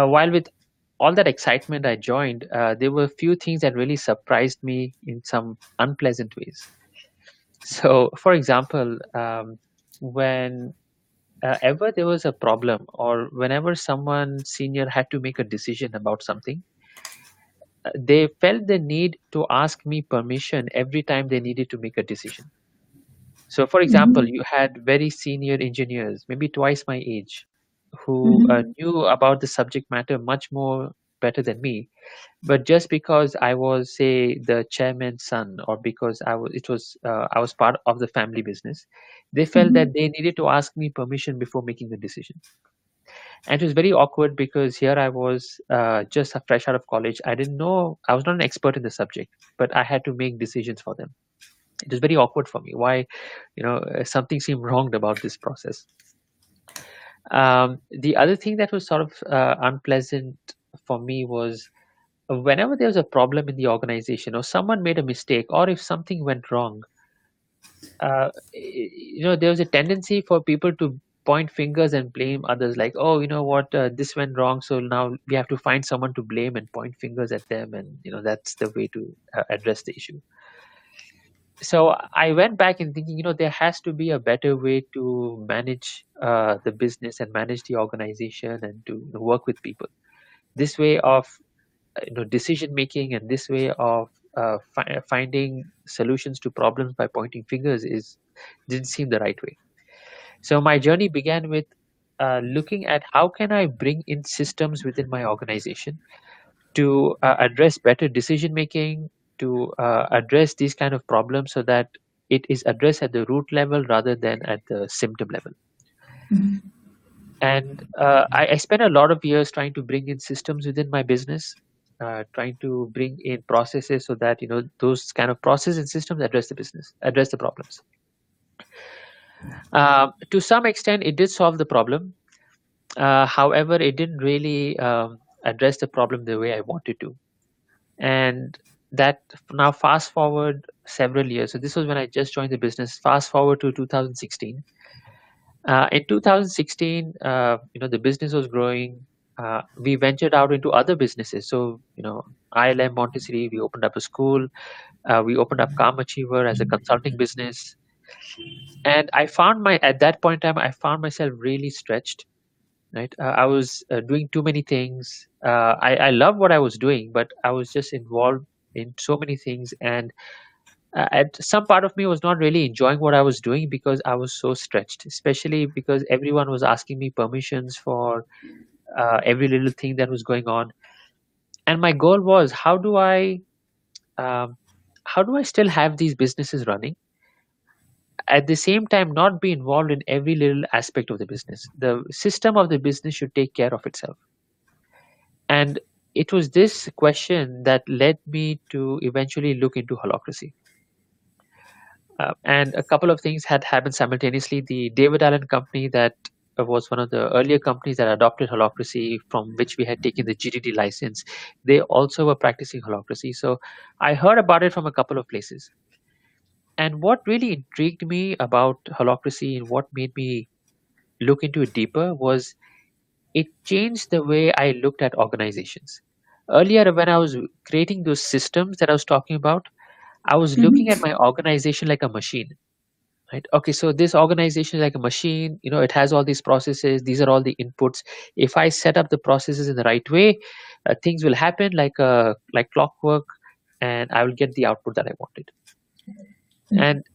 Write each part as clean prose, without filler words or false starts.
while with all that excitement I joined, there were a few things that really surprised me in some unpleasant ways. So, for example, when ever there was a problem, or whenever someone senior had to make a decision about something, they felt the need to ask me permission every time they needed to make a decision. So, for example, Mhm. you had very senior engineers, maybe twice my age, who Mhm. knew about the subject matter much more better than me. But just because I was, say, the chairman's son, or because I was part of the family business, they felt that Mhm. they needed to ask me permission before making the decision. And it was very awkward because here I was just fresh out of college. I didn't know, I was not an expert in the subject, but I had to make decisions for them. It was very awkward for me. Why, something seemed wrong about this process. The other thing that was sort of unpleasant for me was whenever there was a problem in the organization, or someone made a mistake, or if something went wrong, there was a tendency for people to point fingers and blame others, like, oh, you know what, this went wrong, so now we have to find someone to blame and point fingers at them, and that's the way to address the issue. So I went back and thinking, there has to be a better way to manage the business and manage the organization, and to work with people. This way of decision making, and this way of finding solutions to problems by pointing fingers is didn't seem the right way. So my journey began with looking at how can I bring in systems within my organization to address better decision making, to address these kind of problems, so that it is addressed at the root level rather than at the symptom level. And I spent a lot of years trying to bring in systems within my business, trying to bring in processes so that those kind of processes and systems address the problems. To some extent, it did solve the problem. However, it didn't really address the problem the way I wanted to. And that now fast forward several years. So this was when I just joined the business. Fast forward to 2016. In 2016, the business was growing. We ventured out into other businesses. So, ILM Montessori, we opened up a school. We opened up Calm Achiever as a consulting business. And at that point in time, I found myself really stretched. Right, I was doing too many things. I loved what I was doing, but I was just involved in so many things, and at some part of me was not really enjoying what I was doing because I was so stretched, especially because everyone was asking me permissions for every little thing that was going on. And my goal was, um, how do I still have these businesses running, at the same time not be involved in every little aspect of the business. The system of the business should take care of itself. And it was this question that led me to eventually look into holacracy. And a couple of things had happened simultaneously. The David Allen company, that was one of the earlier companies that adopted holacracy, from which we had taken the GDD license, they also were practicing holacracy. So I heard about it from a couple of places. And what really intrigued me about holacracy, and what made me look into it deeper, was it changed the way I looked at organizations. Earlier, when I was creating those systems that I was talking about, I was looking at Mhm. my organization like a machine. Right. Okay. So this organization is like a machine. It has all these processes. These are all the inputs. If I set up the processes in the right way, things will happen like clockwork, and I will get the output that I wanted. And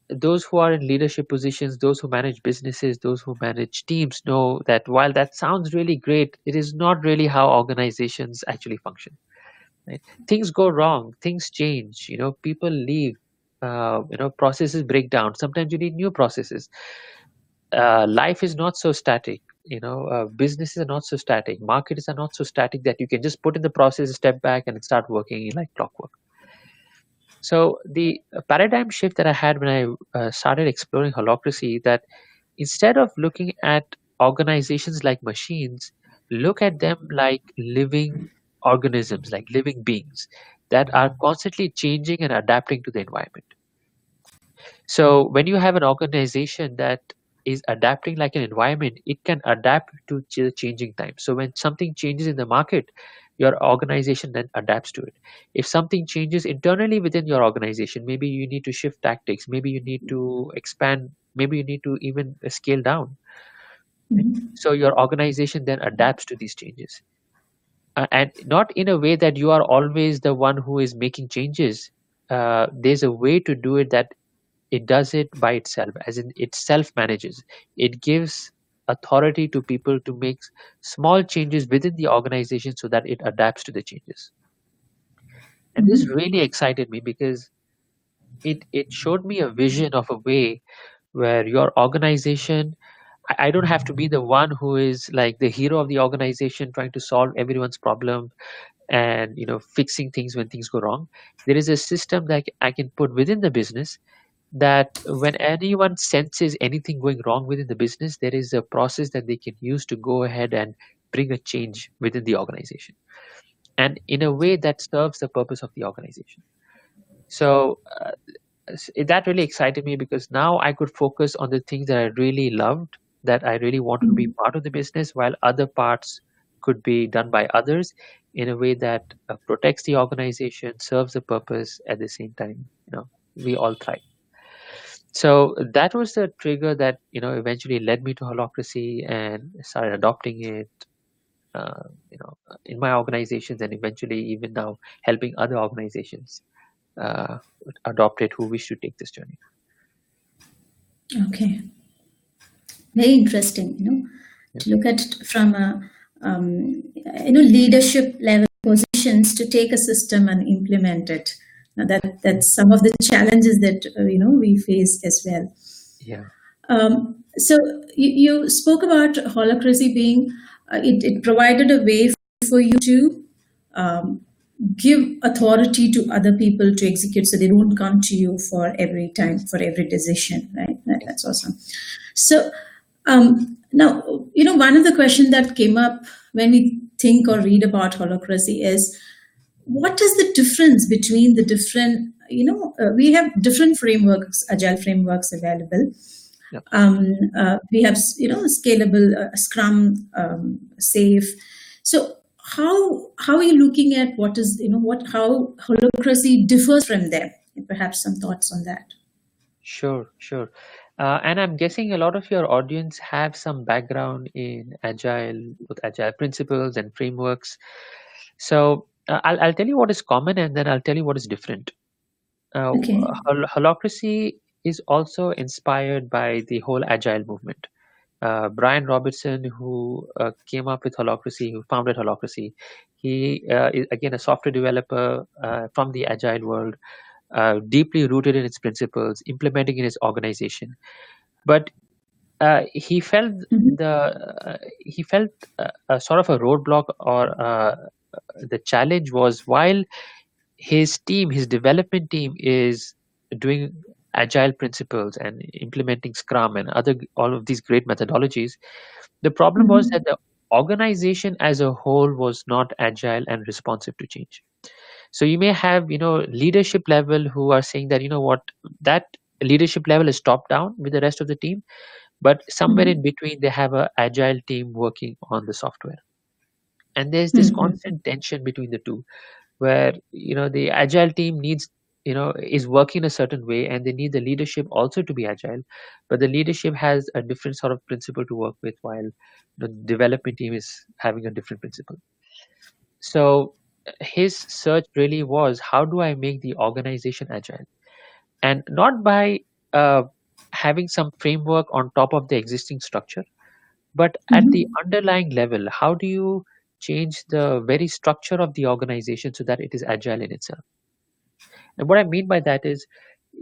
those who are in leadership positions, those who manage businesses, those who manage teams, know that while that sounds really great, it is not really how organizations actually function. Right? Things go wrong, things change. People leave. Processes break down. Sometimes you need new processes. Life is not so static. Businesses are not so static. Markets are not so static that you can just put in the process, step back, and start working like clockwork. So the paradigm shift that I had when I started exploring holacracy, that instead of looking at organizations like machines, look at them like living organisms, like living beings that are constantly changing and adapting to the environment. So when you have an organization that is adapting like an environment, it can adapt to changing times. So when something changes in the market, your organization then adapts to it. If something changes internally within your organization, maybe you need to shift tactics, maybe you need to expand, maybe you need to even scale down. Mhm. So your organization then adapts to these changes, and not in a way that you are always the one who is making changes. There's a way to do it that it does it by itself, as in it self manages. It gives authority to people to make small changes within the organization so that it adapts to the changes. And this Mhm. really excited me because it showed me a vision of a way where your organization, I don't have to be the one who is like the hero of the organization trying to solve everyone's problem and fixing things when things go wrong. There is a system that I can put within the business, that when anyone senses anything going wrong within the business, there is a process that they can use to go ahead and bring a change within the organization, and in a way that serves the purpose of the organization. So that really excited me because now I could focus on the things that I really loved, that I really wanted to be Mhm. part of the business, while other parts could be done by others in a way that protects the organization, serves the purpose at the same time. We all thrive. So that was the trigger that eventually led me to Holacracy and started adopting it, in my organizations, and eventually even now helping other organizations uh, adopt it who wish to take this journey. Okay, very interesting. Yeah. To look at it from a leadership level positions to take a system and implement it. Now that's some of the challenges that we face as well. Yeah. So you spoke about holacracy being it provided a way for you to um, give authority to other people to execute, so they don't come to you for every time Yes. for every decision, right? Yes. That's awesome. So now, one of the questions that came up when we think or read about holacracy is, what is the difference between the different, we have different frameworks, agile frameworks available. Yeah. We have, scalable, Scrum, Safe. So how are you looking at what is, what how holacracy differs from them? Perhaps some thoughts on that. Sure. Sure. And I'm guessing a lot of your audience have some background in agile, with agile principles and frameworks. So I'll tell you what is common, and then I'll tell you what is different. Uh, Okay. Holacracy is also inspired by the whole agile movement. Brian Robertson, who came up with Holacracy, who founded Holacracy, he is again a software developer from the agile world, deeply rooted in its principles, implementing in his organization. But he felt Mhm. he felt a sort of a roadblock, or the challenge was, while his team, his development team, is doing agile principles and implementing Scrum and other all of these great methodologies. The problem was that Mhm. the organization as a whole was not agile and responsive to change. So you may have leadership level who are saying that, what, that leadership level is top down with the rest of the team, but somewhere in Mhm. between they have a agile team working on the software, and there's this Mhm. constant tension between the two, where the agile team needs, is working a certain way, and they need the leadership also to be agile, but the leadership has a different sort of principle to work with, while the development team is having a different principle. So his search really was, how do I make the organization agile, and not by uh, having some framework on top of the existing structure, but at the Mhm. underlying level, how do you change the very structure of the organization so that it is agile in itself? And what I mean by that is,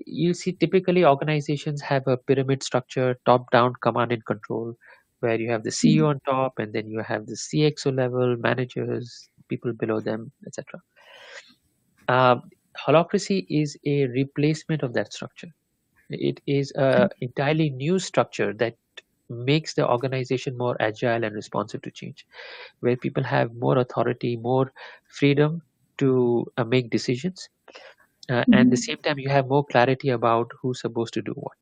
you see typically organizations have a pyramid structure, top down command and control, where you have the CEO on top, and then you have the CXO level managers, people below them, etc. Holacracy is a replacement of that structure. It is a entirely new structure that makes the organization more agile and responsive to change, where people have more authority, more freedom to make decisions, and at the Mhm. same time you have more clarity about who's supposed to do what.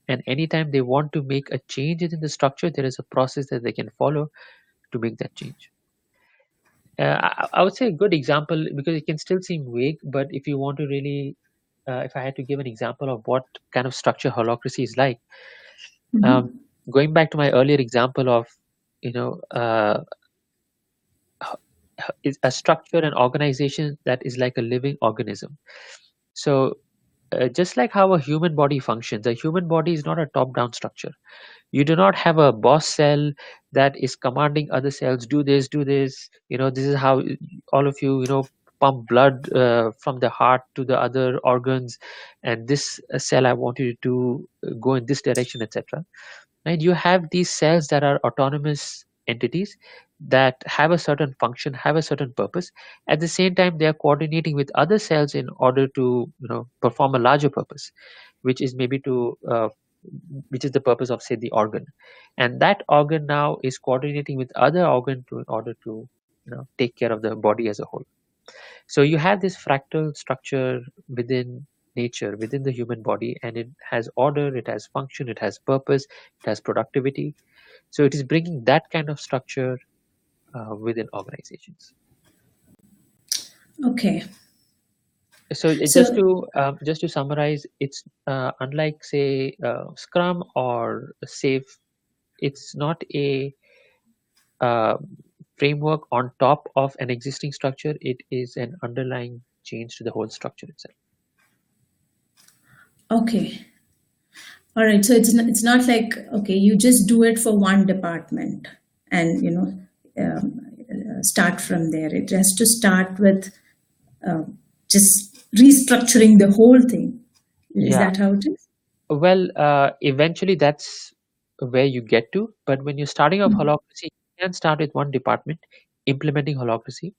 And anytime they want to make a change in the structure, there is a process that they can follow to make that change. I would say a good example, because it can still seem vague, but if you want to really, if I had to give an example of what kind of structure holocracy is like, um, Mhm. going back to my earlier example of, you know, is a structure and organization that is like a living organism. So, just like how a human body functions, a human body is not a top-down structure. You do not have a boss cell that is commanding other cells, do this, this is how all of you, pump blood from the heart to the other organs, and this cell I want you to go in this direction, etc. Right? You have these cells that are autonomous entities that have a certain function, have a certain purpose. At the same time, they are coordinating with other cells in order to, perform a larger purpose, which is maybe to which is the purpose of, say, the organ. And that organ now is coordinating with other organ to in order to, take care of the body as a whole. So you have this fractal structure within nature, within the human body, and it has order, it has function, it has purpose, it has productivity. So it is bringing that kind of structure within organizations. Okay. So So, just to summarize, it's unlike, say, Scrum or Safe. It's not a uh, framework on top of an existing structure. It is an underlying change to the whole structure itself. okay. All right. So it's not like, okay, you just do it for one department and, start from there. It has to start with just restructuring the whole thing. Is Yeah. that how it is? Well, eventually that's where you get to. But when you're starting off Mhm. Holacracy, you can start with one department implementing Holacracy,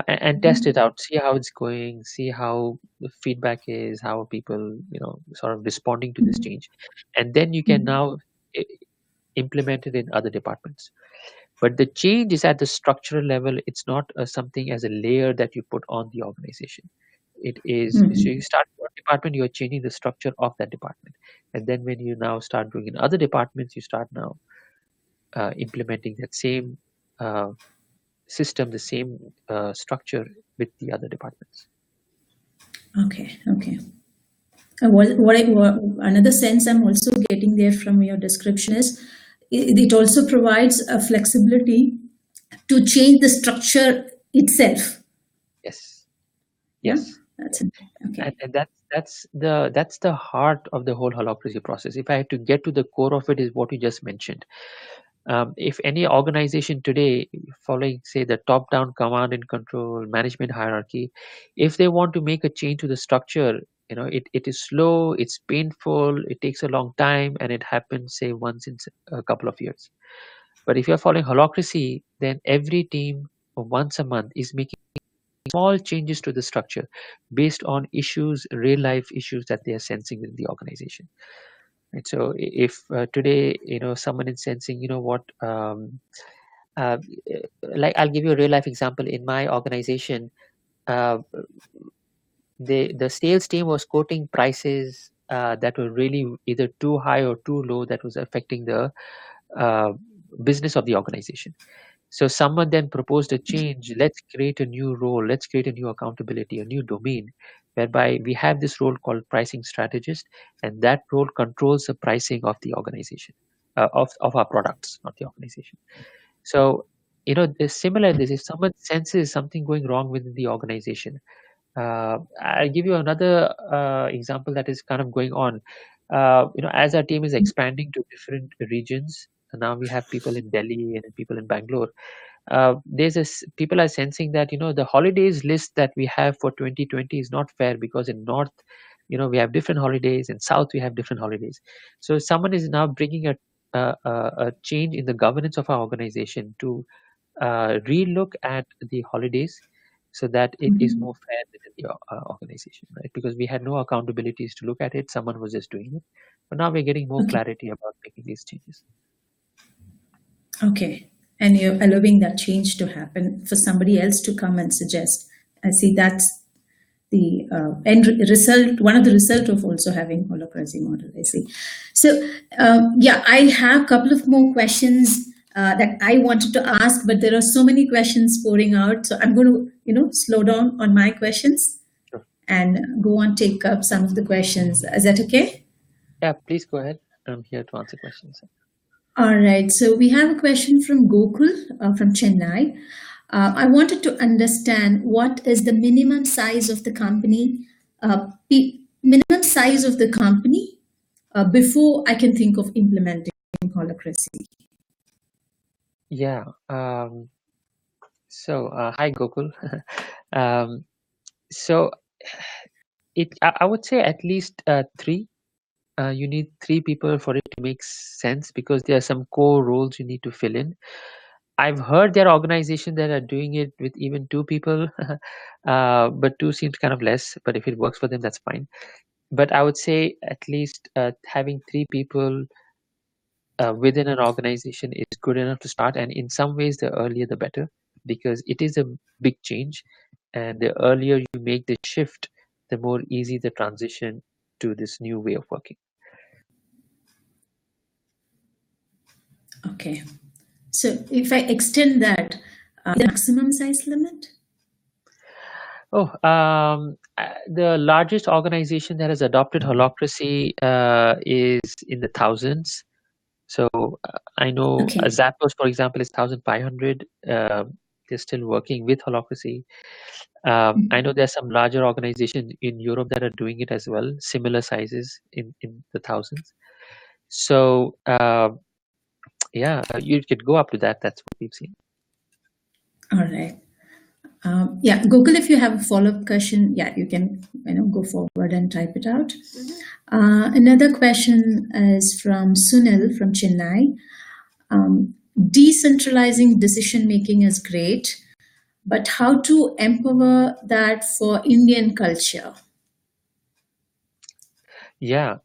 and test it Mhm. out, see how it's going, see how the feedback is, how people, sort of responding to this change. And then you can Mhm. now i- implement it in other departments. But the change is at the structural level. It's not something as a layer that you put on the organization. It is, so you Mhm. start with one department, you are changing the structure of that department. And then when you now start doing in other departments, you start now implementing that same uh, system, the same structure with the other departments. Okay. Okay. What another sense I'm also getting there from your description is it also provides a flexibility to change the structure itself. Yes, Yeah, yes. that's it. And, Okay. and that's the heart of the whole holacracy process. If I had to get to the core of it, is what you just mentioned. If any organization today, following, say, the top down command and control management hierarchy, if they want to make a change to the structure, it is slow, it's painful, it takes a long time, and it happens, say, once in a couple of years. But if you're following holocracy, then every team once a month is making small changes to the structure based on issues, real life issues that they are sensing within the organization. Right. So if today, someone is sensing, uh, like, I'll give you a real life example. In my organization, uh, the sales team was quoting prices that were really either too high or too low, that was affecting the uh, business of the organization. So someone then proposed a change. Let's create a new role. Let's create a new accountability, a new domain, whereby we have this role called pricing strategist, and that role controls the pricing of the organization, of our products, not the organization. So, there's similar. This, if someone senses something going wrong within the organization, I'll give you another example that is kind of going on. As our team is expanding to different regions, now we have people in Delhi and people in Bangalore. People are sensing that, the holidays list that we have for 2020 is not fair, because in north, we have different holidays, in south we have different holidays. So someone is now bringing a change in the governance of our organization to relook at the holidays, so that it is Mhm. more fair within the organization, right? Because we had no accountabilities to look at it, someone was just doing it. But now we're getting more Okay. clarity about making these changes. Okay. And you're allowing that change to happen for somebody else to come and suggest. I see that's the end result, one of the result of also having holacracy model, I see. So yeah, I have a couple of more questions that I wanted to ask, but there are so many questions pouring out. So I'm going to, slow down on my questions Sure. and go on take up some of the questions. Is that okay? Yeah, please go ahead. I'm here to answer questions. All right. So we have a question from Gokul from Chennai. I wanted to understand what is the minimum size of the company, minimum size of the company before I can think of implementing holacracy. Yeah. So hi Gokul. um, so I would say at least three. You need three people for it to make sense because there are some core roles you need to fill in. I've heard there are organizations that are doing it with even two people, but two seems kind of less. But if it works for them, that's fine. But I would say at least having three people within an organization is good enough to start. And in some ways, the earlier the better because it is a big change. And the earlier you make the shift, the more easy the transition to this new way of working. Okay. So if I extend that, the maximum size limit? Oh, the largest organization that has adopted holacracy is in the thousands. So I know Okay. Zappos, for example, is 1,500. They're still working with holacracy. I know there's some larger organizations in Europe that are doing it as well, similar sizes in the thousands. So yeah, you could go up to that. That's what we've seen. All right. Yeah, Gokul, if you have a follow-up question, yeah, you can go forward and type it out. Another question is from Sunil from Chennai. Decentralizing decision making is great, but how to empower that for Indian culture? Yeah,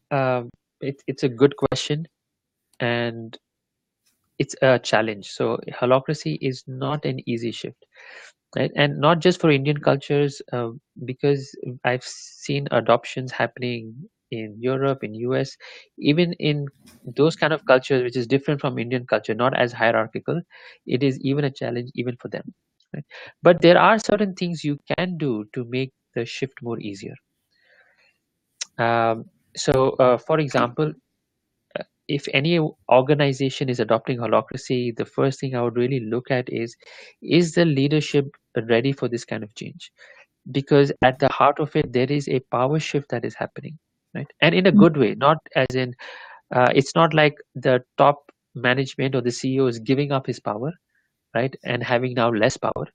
it's a good question, and it's a challenge. So holacracy is not an easy shift, right? And not just for Indian cultures, because I've seen adoptions happening in Europe, in US, even in those kind of cultures, which is different from Indian culture, not as hierarchical. It is even a challenge even for them, right? But there are certain things you can do to make the shift more easier. For example, if any organization is adopting holacracy, the first thing I would really look at is the leadership ready for this kind of change? Because at the heart of it, there is a power shift that is happening, right? And in a good way, not as in, it's not like the top management or the CEO is giving up his power, right? And having now less power.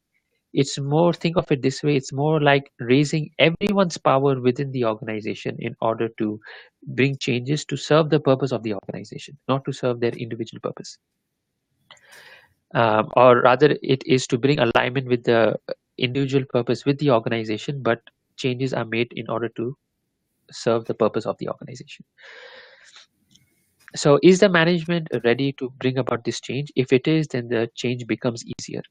It's more, think of it this way, it's more like raising everyone's power within the organization in order to bring changes to serve the purpose of the organization, not to serve their individual purpose. Or rather, it is to bring alignment with the individual purpose with the organization, but changes are made in order to serve the purpose of the organization. So is the management ready to bring about this change? If it is, then the change becomes easier.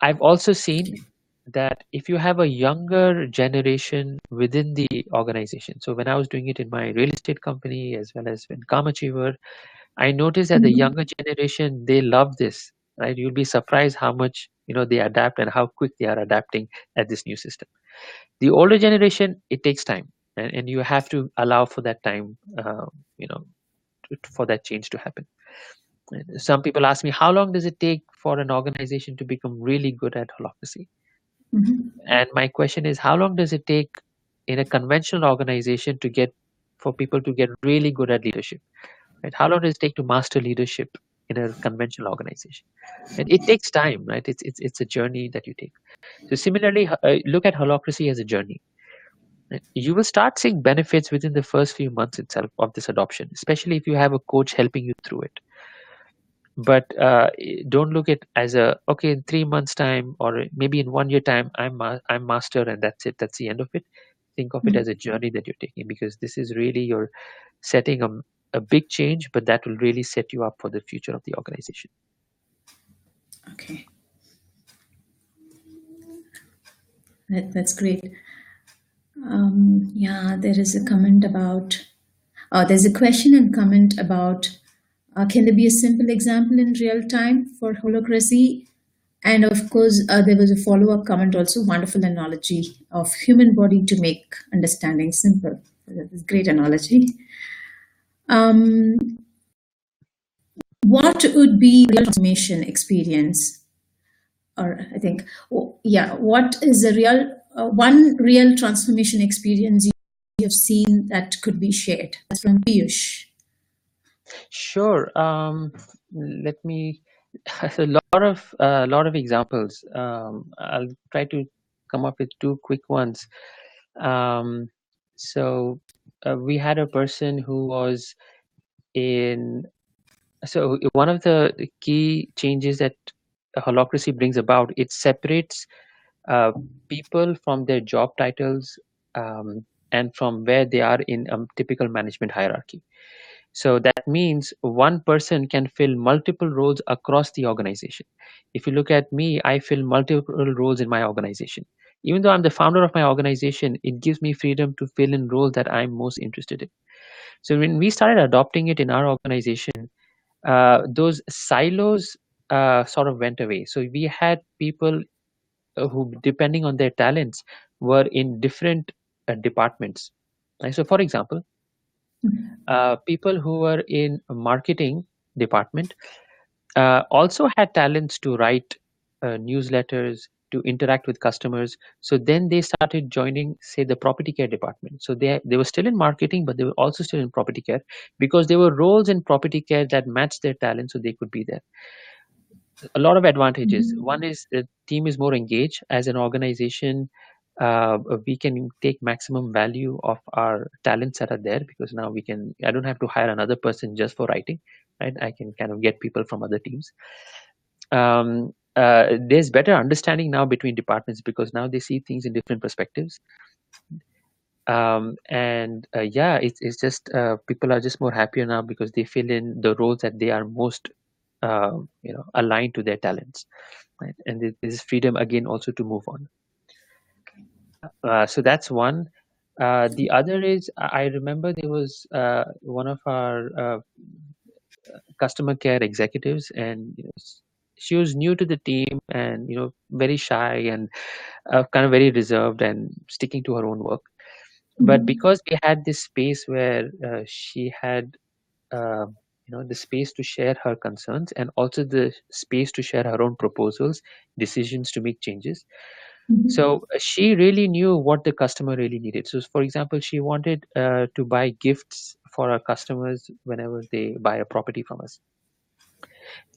I've also seen that if you have a younger generation within the organization, so when I was doing it in my real estate company as well as in Kamachiever, I noticed that the younger generation, they love this, right? You'll be surprised how much they adapt and how quick they are adapting at this new system. The older generation, it takes time, and you have to allow for that time, for that change to happen. Some people ask me, how long does it take for an organization to become really good at holacracy? And my question is, how long does it take in a conventional organization for people to get really good at leadership? Right? How long does it take to master leadership in a conventional organization? And it takes time, right? It's a journey that you take. So similarly, look at holacracy as a journey. Right? You will start seeing benefits within the first few months itself of this adoption, especially if you have a coach helping you through it. But don't look at as okay, in 3 months time or maybe in 1 year time, I'm master and that's it, that's the end of it. Think of it as a journey that you're taking, because this is really you're setting a big change, but that will really set you up for the future of the organization. Okay. That's great. Yeah, there is a comment about, there's a question and comment about, can there be a simple example in real time for holacracy? And of course, there was a follow up comment also, wonderful analogy of human body to make understanding simple. That is great analogy. Um, what would be real transformation experience? Or I think, yeah, what is a real, one real transformation experience you have seen that could be shared? That's from Piyush. Sure. Let me. A lot of examples. I'll try to come up with two quick ones. Um, so we had a person who was in. So one of the key changes that holacracy brings about, it separates uh, people from their job titles, and from where they are in a typical management hierarchy. So that means one person can fill multiple roles across the organization. If you look at me, I fill multiple roles in my organization. Even though I'm the founder of my organization, it gives me freedom to fill in roles that I'm most interested in. So when we started adopting it in our organization, those silos sort of went away. So we had people who, depending on their talents, were in different departments. Right? So, for example, people who were in a marketing department also had talents to write newsletters, to interact with customers. So then they started joining, say, the property care department. So they were still in marketing, but they were also still in property care, because there were roles in property care that matched their talent, so they could be there. A lot of advantages. One is the team is more engaged. As an organization, we can take maximum value of our talents that are there, because now I don't have to hire another person just for writing, right? I can kind of get people from other teams. There's better understanding now between departments, because now they see things in different perspectives. And yeah, it's just people are just more happier now, because they fill in the roles that they are most aligned to their talents, right? And there's freedom again also to move on. So that's one. The other is, I remember there was one of our customer care executives, and she was new to the team, and very shy, and kind of very reserved and sticking to her own work. But because we had this space where she had uh, the space to share her concerns, and also the space to share her own proposals, decisions to make changes. So she really knew what the customer really needed. So, for example, she wanted to buy gifts for our customers whenever they buy a property from us.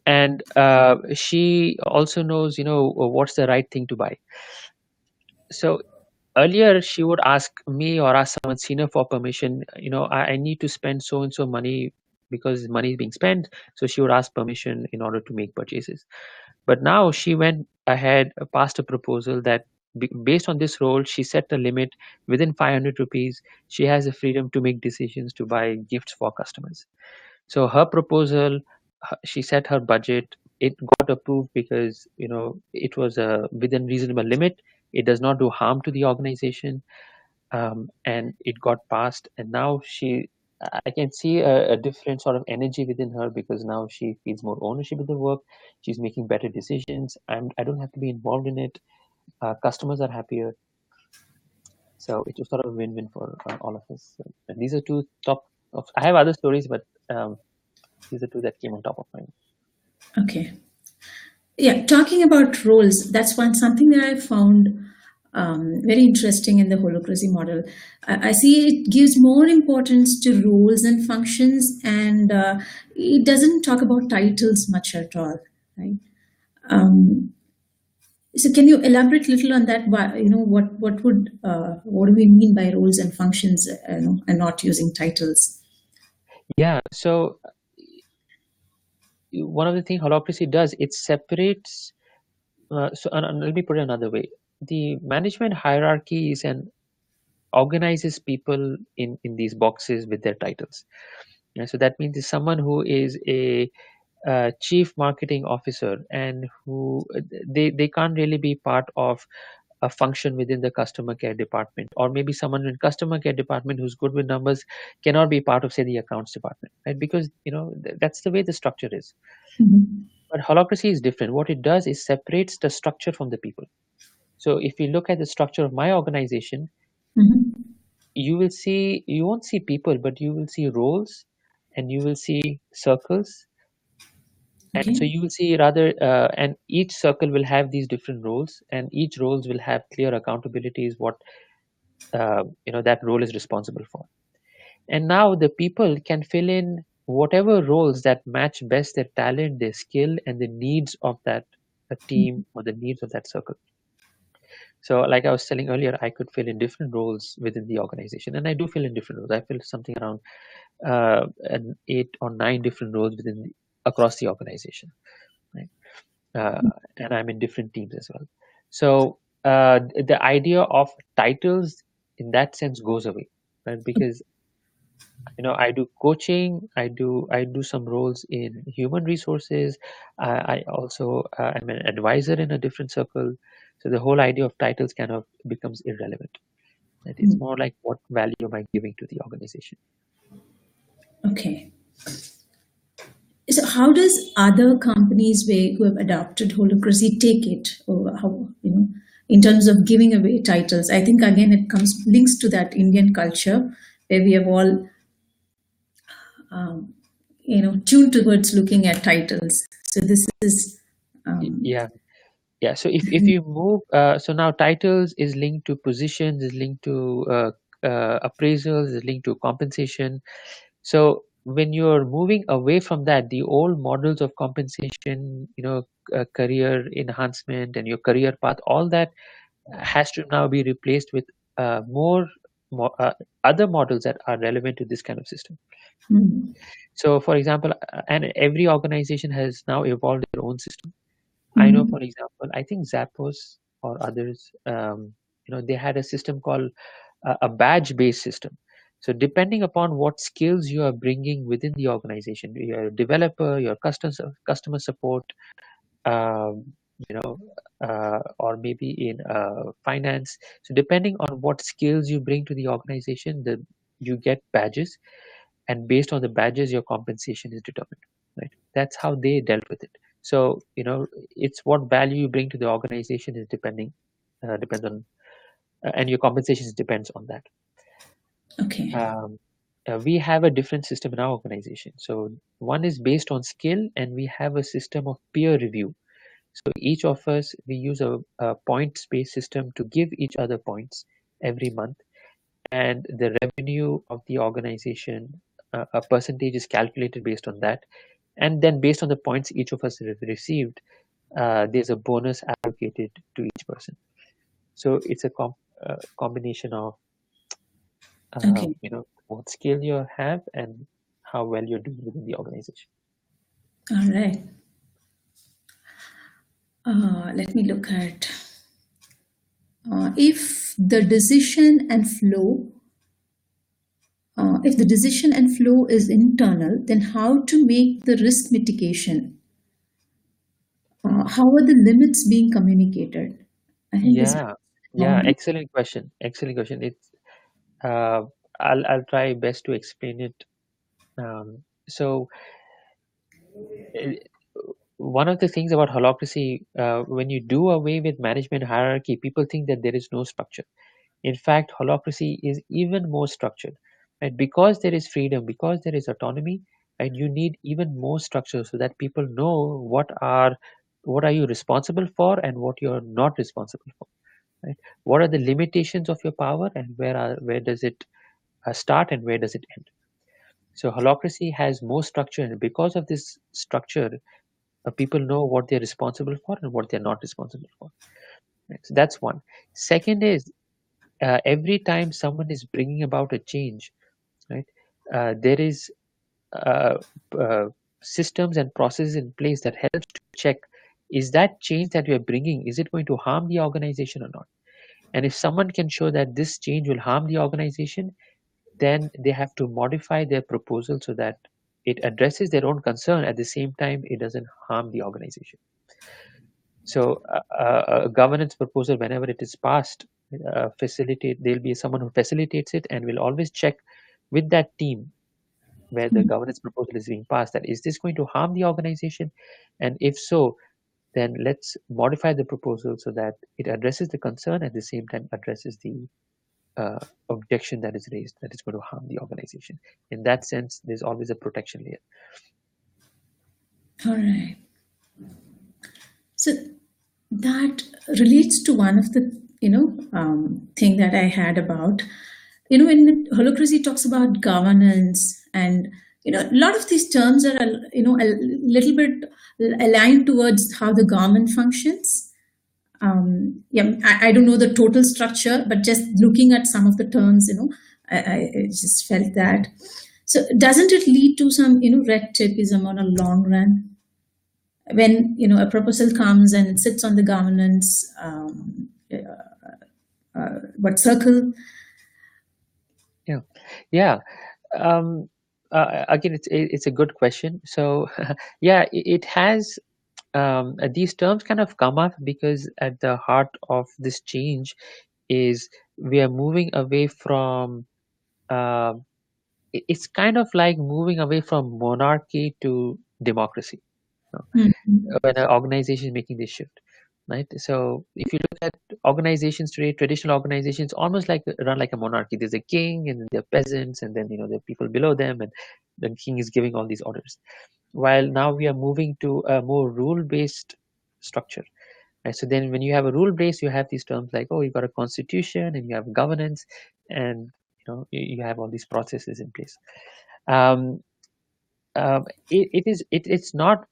And she also knows, what's the right thing to buy. So earlier she would ask me or ask someone senior for permission. I need to spend so and so money, because money is being spent. So she would ask permission in order to make purchases. But now she went ahead, passed a proposal that, based on this role, she set a limit within 500 rupees. She has the freedom to make decisions to buy gifts for customers. So her proposal, she set her budget. It got approved because it was within reasonable limit. It does not do harm to the organization, and it got passed. And now I can see a different sort of energy within her, because now she feels more ownership of the work. She's making better decisions. I don't have to be involved in it. Customers are happier. So it was sort of a win-win for all of us. And these are two top of. I have other stories, but these are two that came on top of mind. Okay. Yeah, talking about roles, that's one something that I found very interesting in the holacracy model. I see it gives more importance to roles and functions, and it doesn't talk about titles much at all, right? Um, so, can you elaborate a little on that? What do we mean by roles and functions, and not using titles? Yeah. So one of the things holacracy does, it separates. And let me put it another way: the management hierarchies and organizes people in these boxes with their titles. And so that means someone who is a chief marketing officer, and who they can't really be part of a function within the customer care department, or maybe someone in customer care department who's good with numbers cannot be part of, say, the accounts department, right? Because that's the way the structure is. Mhm. But Holacracy is different. What it does is separates the structure from the people. So if you look at the structure of my organization, Mhm. you won't see people, but you will see roles, and you will see circles. And Okay. so you will see rather, and each circle will have these different roles, and each roles will have clear accountabilities, what that role is responsible for. And now the people can fill in whatever roles that match best their talent, their skill, and the needs of that team, or the needs of that circle. So, like I was telling earlier, I could fill in different roles within the organization, and I do fill in different roles. I fill something around an 8 or 9 different roles across the organization, right? uh, and I'm in different teams as well. So the idea of titles in that sense goes away, right? Because I do coaching, I do some roles in human resources. I also am an advisor in a different circle. So the whole idea of titles kind of becomes irrelevant. Right? It's more like what value am I giving to the organization. Okay. So, how does other companies who have adopted holacracy take it, or how in terms of giving away titles? I think again it comes links to that Indian culture where we have all um, tuned towards looking at titles. So this is Yeah. Yeah, so if you move, so now titles is linked to positions, is linked to appraisals, is linked to compensation. So when you're moving away from that, the old models of compensation, career enhancement and your career path, all that has to now be replaced with more other models that are relevant to this kind of system. mm, So, for example, and every organization has now evolved their own system. I know, mm, for example, I think Zappos or others, they had a system called a badge-based system. So depending upon what skills you are bringing within the organization, you're a developer, you're customer support, um, or maybe in finance. So depending on what skills you bring to the organization, you get badges, and based on the badges, your compensation is determined. Right? That's how they dealt with it. So it's what value you bring to the organization is depends on, and your compensation depends on that. okay. We have a different system in our organization. So one is based on skill, and we have a system of peer review. So each of us, we use a points-based system to give each other points every month, and the revenue of the organization, a percentage is calculated based on that, and then based on the points each of us have received, there's a bonus allocated to each person. So it's a combination of Okay. what skill you have and how well you're doing within the organization. All right. Let me look at if the decision and flow. If the decision and flow is internal, then how to make the risk mitigation? How are the limits being communicated? I think this is Yeah, yeah, boundary. excellent question. Excellent question. Uh, I'll try best to explain it. So uh, one of the things about holocracy, when you do away with management hierarchy, people think that there is no structure. In fact, holocracy is even more structured, right? Because there is freedom, because there is autonomy, and you need even more structure so that people know what are you responsible for and what you're not responsible for, right? What are the limitations of your power, and where does it start and where does it end? So holocracy has more structure, and because of this structure, people know what they're responsible for and what they're not responsible for. Right? So that's one. Second is, every time someone is bringing about a change, right? There is uh, uh, systems and processes in place that helps to check, is that change that we are bringing, is it going to harm the organization or not? And if someone can show that this change will harm the organization, then they have to modify their proposal so that it addresses their own concern, at the same time it doesn't harm the organization. So a governance proposal, whenever it is passed, there'll be someone who facilitates it and will always check with that team where the governance proposal is being passed, that is this going to harm the organization, and if so, then let's modify the proposal so that it addresses the concern, at the same time addresses the objection that is raised that is going to harm the organization. In that sense, there's always a protection layer. All right. So that relates to one of the thing that I had about when holacracy talks about governance, and a lot of these terms are a little bit aligned towards how the government functions. Yeah, I don't know the total structure, but just looking at some of the terms, I just felt that. So doesn't it lead to some red tapeism on a long run? When a proposal comes and it sits on the governance what circle? Yeah. Again, it's a good question. So yeah, it has these terms kind of come up because at the heart of this change is we are moving away from uh, it's kind of like moving away from monarchy to democracy, Mhm. when an organization is making this shift, right? So if you look at organizations today, traditional organizations almost like run like a monarchy. There's a king and there are peasants, and then there are people below them, and the king is giving all these orders. While now we are moving to a more rule-based structure, right? So then when you have a rule-based, you have these terms like, oh, you got a constitution and you have governance, and you have all these processes in place. um, it's not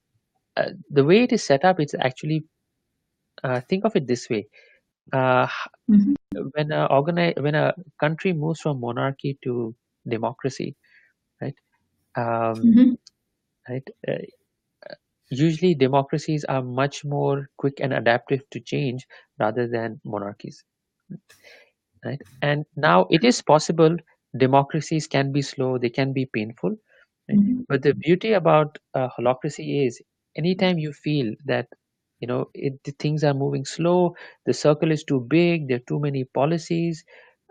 the way it is set up. It's actually, think of it this way: uh, Mhm. when a country moves from monarchy to democracy, right? Um, Mhm. right. Usually, democracies are much more quick and adaptive to change rather than monarchies, right? And now it is possible democracies can be slow, they can be painful, right? Mhm. But the beauty about holocracy is anytime you feel that the things are moving slow, the circle is too big, there are too many policies,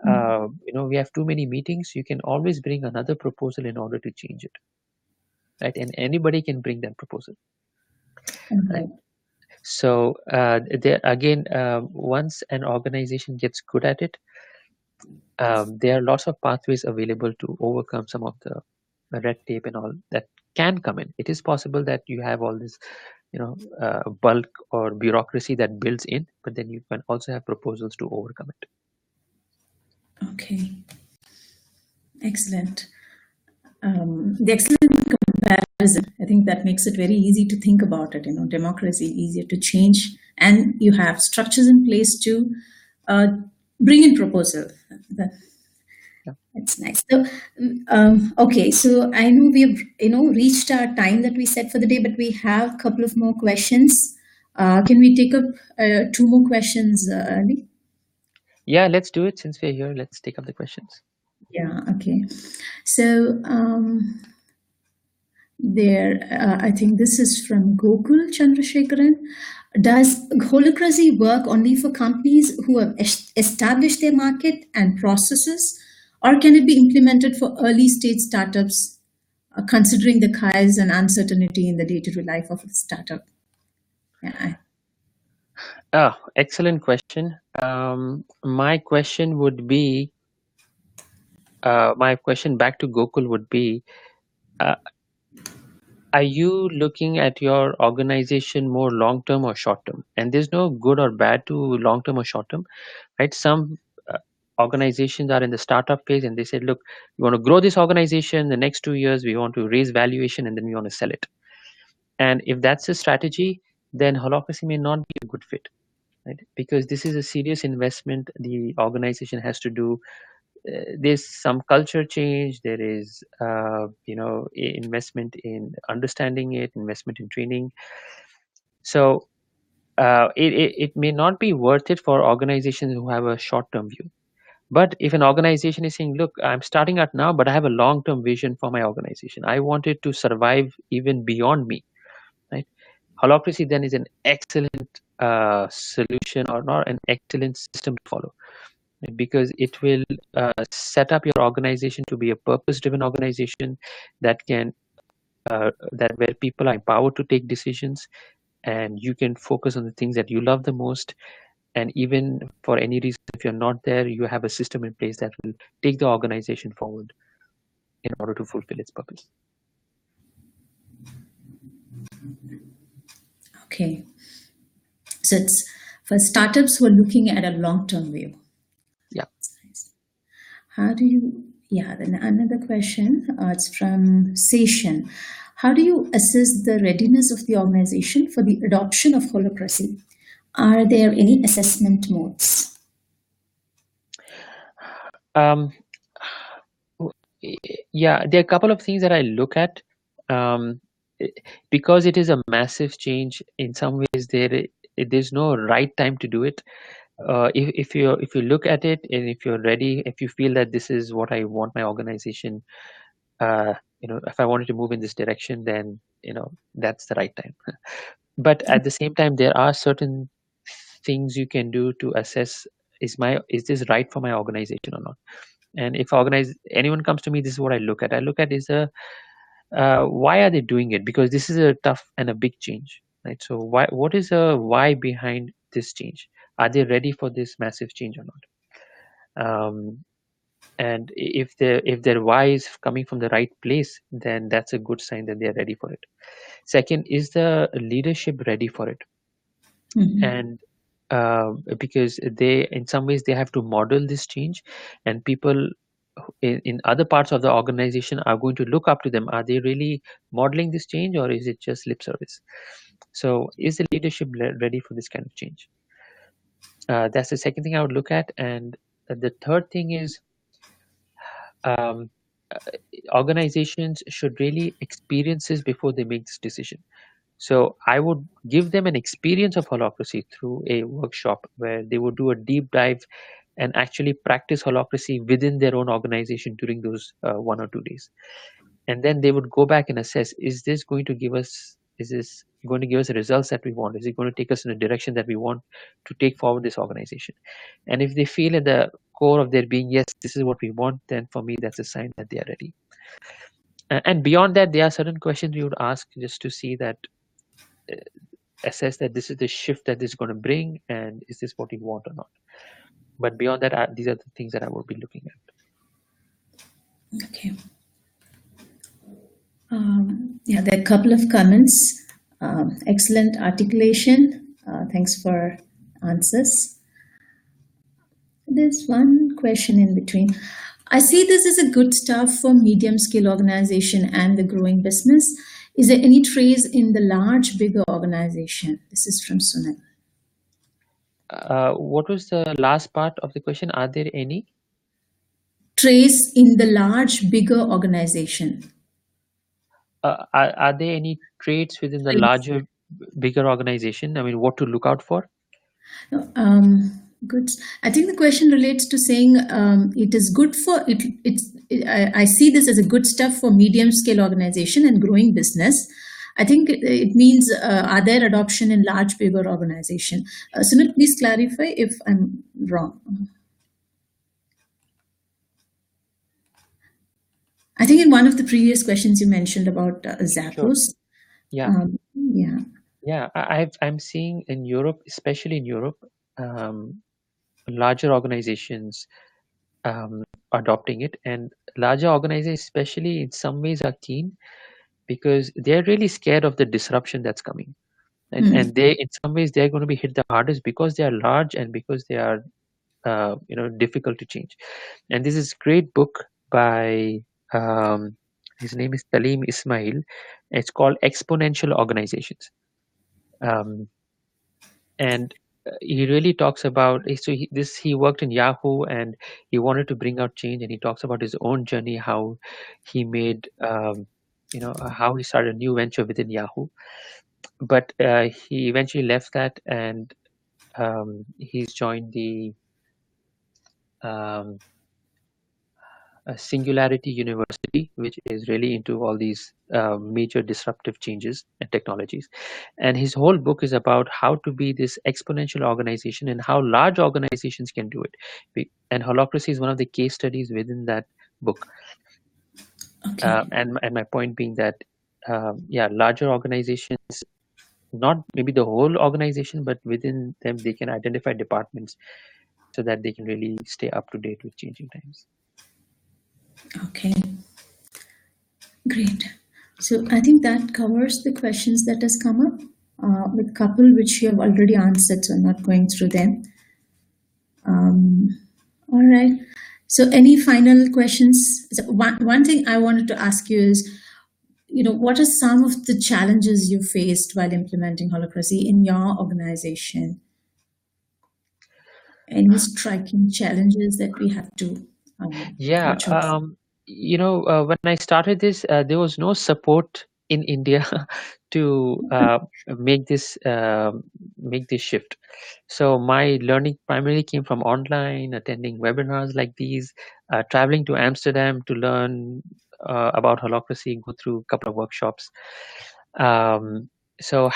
we have too many meetings, you can always bring another proposal in order to change it, right? And anybody can bring that proposal, right? Okay. So there again, once an organization gets good at it, there are lots of pathways available to overcome some of the red tape and all that can come in. It is possible that you have all this, bulk or bureaucracy that builds in, but then you can also have proposals to overcome it. Okay. Excellent. The excellent comparison. I think that makes it very easy to think about it. Democracy easier to change, and you have structures in place to uh, bring in proposal. That, Yeah. that's nice. So, okay. So I know we've reached our time that we set for the day, but we have a couple of more questions. Can we take up two more questions, Ali? Yeah, let's do it. Since we're here, let's take up the questions. Yeah. Okay. So there, I think this is from Gokul Chandrasekharan. Does holacracy work only for companies who have established their market and processes, or can it be implemented for early stage startups, considering the chaos and uncertainty in the day-to-day life of a startup? Yeah. Oh, excellent question. My question back to Gokul would be, uh, are you looking at your organization more long term or short term? And there's no good or bad to long term or short term, right? Some organizations are in the startup phase and they said, look, we want to grow this organization the next 2 years, we want to raise valuation, and then we want to sell it. And if that's a strategy, then holocracy may not be a good fit, right? Because this is a serious investment the organization has to do. There's some culture change, there is investment in understanding it, investment in training. So it may not be worth it for organizations who have a short term view. But if an organization is saying, look, I'm starting out now, but I have a long term vision for my organization, I want it to survive even beyond me, right? Holacracy then is an excellent solution, or not an excellent system to follow, because it will set up your organization to be a purpose-driven organization that can that where people are empowered to take decisions, and you can focus on the things that you love the most. And even for any reason, if you're not there, you have a system in place that will take the organization forward in order to fulfill its purpose. Okay. So it's for startups who are looking at a long-term view. Yeah. That's nice. How do you, yeah, then another question, it's from Session. How do you assess the readiness of the organization for the adoption of holacracy? Are there any assessment modes? Yeah, there are a couple of things that I look at. Because it is a massive change, in some ways there's no right time to do it. If you look at it, and if you're ready, if you feel that this is what I want my organization, if I wanted to move in this direction, then that's the right time. But at the same time, there are certain things you can do to assess, is this right for my organization or not. And if anyone comes to me, this is what I look at. I look at, is why are they doing it? Because this is a tough and a big change, right? So what is the why behind this change? Are they ready for this massive change or not? And if their why is coming from the right place, then that's a good sign that they're ready for it. Second, is the leadership ready for it? Mm-hmm. And because they, in some ways, they have to model this change, and people in other parts of the organization are going to look up to them. Are they really modeling this change, or is it just lip service? So is the leadership ready for this kind of change? That's the second thing I would look at. And the third thing is, um, uh, organizations should really experience this before they make this decision. So I would give them an experience of holacracy through a workshop where they would do a deep dive and actually practice holacracy within their own organization during those 1 or 2 days. And then they would go back and assess, is this going to give us the results that we want? Is it going to take us in a direction that we want to take forward this organization? And if they feel at the core of their being, yes, this is what we want, then for me, that's a sign that they are ready. And beyond that, there are certain questions we would ask just to see that, assess that this is the shift that this is going to bring, and is this what you want or not. But beyond that, these are the things that I would be looking at. Okay. Yeah, there are a couple of comments. Excellent articulation. Thanks for answers. There's one question in between. I see this as a good start for medium scale organization and the growing business. Is there any trace in the large, bigger organization? This is from Sunil. What was the last part of the question? Are there any trace in the large, bigger organization? Are there any traits within the larger, bigger organization? I mean, what to look out for? Good. I think the question relates to saying it is good for it. I see this as a good stuff for medium scale organization and growing business. I think it means are there adoption in large, bigger organization? Sunil, please clarify if I'm wrong. I think in one of the previous questions you mentioned about Zappos. Sure. Yeah. Yeah. I'm seeing in Europe, especially in Europe, larger organizations adopting it, and larger organizations, especially, in some ways, are keen because they're really scared of the disruption that's coming, and they, in some ways, they're going to be hit the hardest because they are large and because they are difficult to change. And this is great book by his name is Talim Ismail. It's called Exponential Organizations. And he really talks about, so he worked in Yahoo and he wanted to bring out change, and he talks about his own journey, how he made how he started a new venture within Yahoo, but he eventually left that, and he's joined the Singularity University, which is really into all these major disruptive changes and technologies. And his whole book is about how to be this exponential organization and how large organizations can do it. And Holacracy is one of the case studies within that book. Okay. And my point being that, yeah, larger organizations, not maybe the whole organization, but within them, they can identify departments so that they can really stay up to date with changing times. Okay. Great. So I think that covers the questions that has come up. With a couple which you have already answered, so I'm not going through them. All right. So any final questions? So one thing I wanted to ask you is, what are some of the challenges you faced while implementing Holacracy in your organization? Any striking challenges that we have to Yeah, watch out for? when I started this, there was no support in India to make this shift. So my learning primarily came from online, attending webinars like these, traveling to Amsterdam to learn about holacracy, go through a couple of workshops. So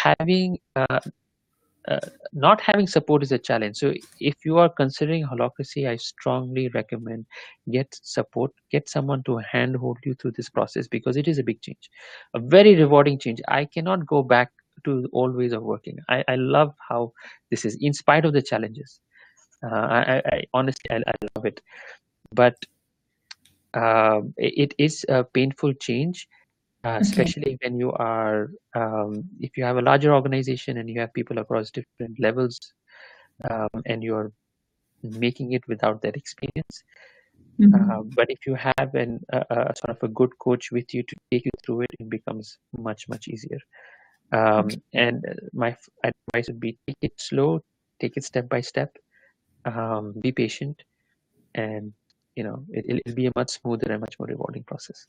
not having support is a challenge. So if you are considering holacracy, I strongly recommend get support, get someone to handhold you through this process, because it is a big change, a very rewarding change. I cannot go back to the old ways of working. I love how this is, in spite of the challenges. I honestly, I love it, but it is a painful change. Okay. Especially when you are, if you have a larger organization and you have people across different levels, and you're making it without that experience. But if you have a sort of a good coach with you to take you through it, it becomes much, much easier. Okay. And my advice would be, take it slow, take it step by step, be patient, and it'll be a much smoother and much more rewarding process.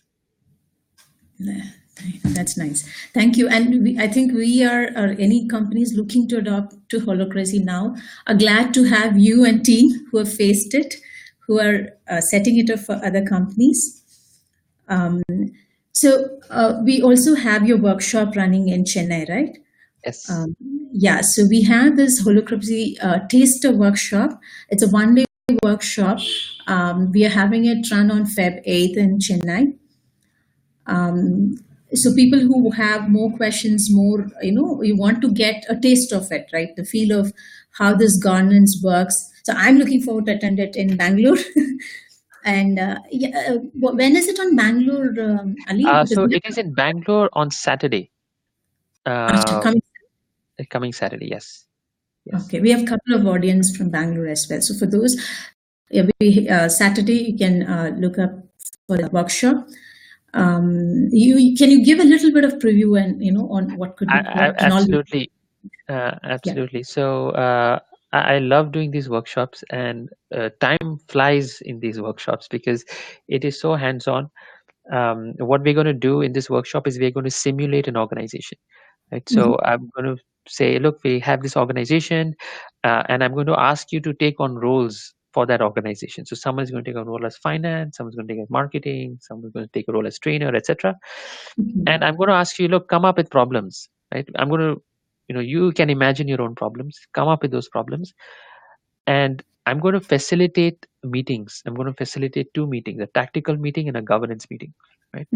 That's nice. Thank you. And I think we are, or any companies looking to adopt to Holacracy now, are glad to have you and team who have faced it, who are setting it up for other companies. So we also have your workshop running in Chennai, right? Yes. Yeah. So we have this Holacracy taster workshop. It's a one-day workshop. We are having it run on Feb 8th in Chennai. So people who have more questions, more, you want to get a taste of it, right? The feel of how this governance works. So I'm looking forward to attend it in Bangalore. And when is it on Bangalore, Ali? So it is in Bangalore on Saturday. Coming Saturday, yes. Okay, we have a couple of audience from Bangalore as well. So for those, Saturday you can look up for the workshop. Can you give a little bit of preview and on what could be absolutely. Absolutely. Yeah. So I love doing these workshops, and time flies in these workshops because it is so hands-on. What we're going to do in this workshop is we're going to simulate an organization, right? So I'm going to say, look, we have this organization, and I'm going to ask you to take on roles for that organization. So someone's going to take a role as finance, someone's going to take on marketing, someone's going to take a role as trainer, etc. And I'm going to ask you, look, come up with problems, right? I'm going to, you can imagine your own problems, come up with those problems, and I'm going to facilitate meetings. I'm going to facilitate 2 meetings, a tactical meeting and a governance meeting, right?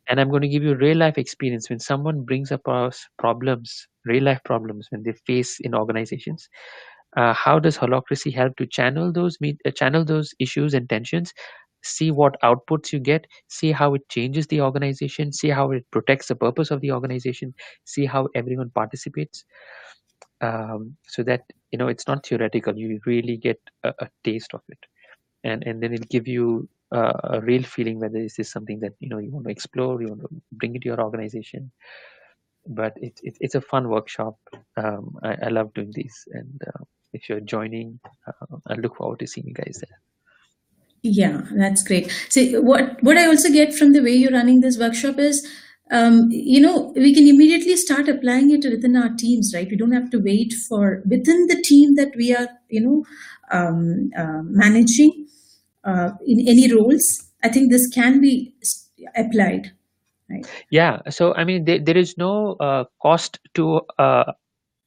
And I'm going to give you real life experience when someone brings up problems, real life problems when they face in organizations. How does holacracy help to channel those issues and tensions? See what outputs you get, see how it changes the organization, see how it protects the purpose of the organization, see how everyone participates, so that it's not theoretical. You really get a taste of it, and then it'll give you a real feeling whether this is something that you want to explore, you want to bring it to your organization. But it's a fun workshop. I love doing these, and if you're joining, I look forward to seeing you guys there. Yeah, that's great. See, what I also get from the way you're running this workshop is, we can immediately start applying it within our teams, right? We don't have to wait for within the team that we are, managing in any roles. I think this can be applied, right? Yeah. So I mean, there is no cost to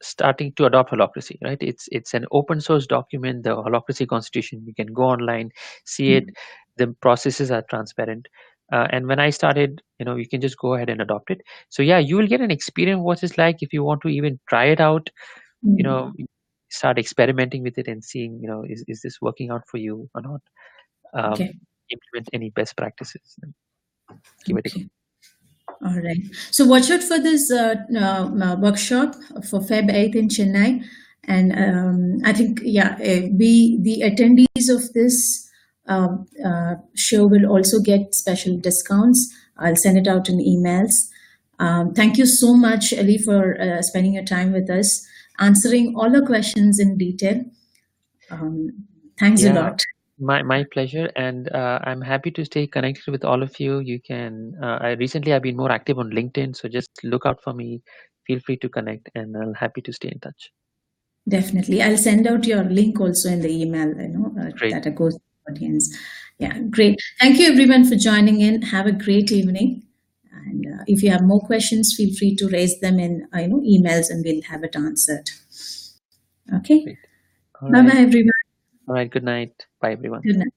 starting to adopt Holacracy, right? It's an open source document, the Holacracy Constitution. You can go online, see it. Mm. The processes are transparent. And when I started, you can just go ahead and adopt it. So yeah, you will get an experience what it's like if you want to even try it out. You Mm. know, start experimenting with it and seeing, is this working out for you or not? Okay. Implement any best practices. And give it a go. Okay. All right. So watch out for this workshop for Feb 8th in Chennai. And I think, yeah, we, the attendees of this show will also get special discounts. I'll send it out in emails. Thank you so much, Ellie, for spending your time with us, answering all the questions in detail. Thanks a Yeah, lot. my pleasure, and I'm happy to stay connected with all of you. You can. I've been more active on LinkedIn, so just look out for me. Feel free to connect, and I'm happy to stay in touch. Definitely. I'll send out your link also in the email, Great, that goes to the audience. Yeah, great. Thank you everyone for joining in. Have a great evening. And if you have more questions, feel free to raise them in emails and we'll have it answered. Okay. great. All Bye right, bye, everyone. all right. Good night. Bye, everyone. Good night.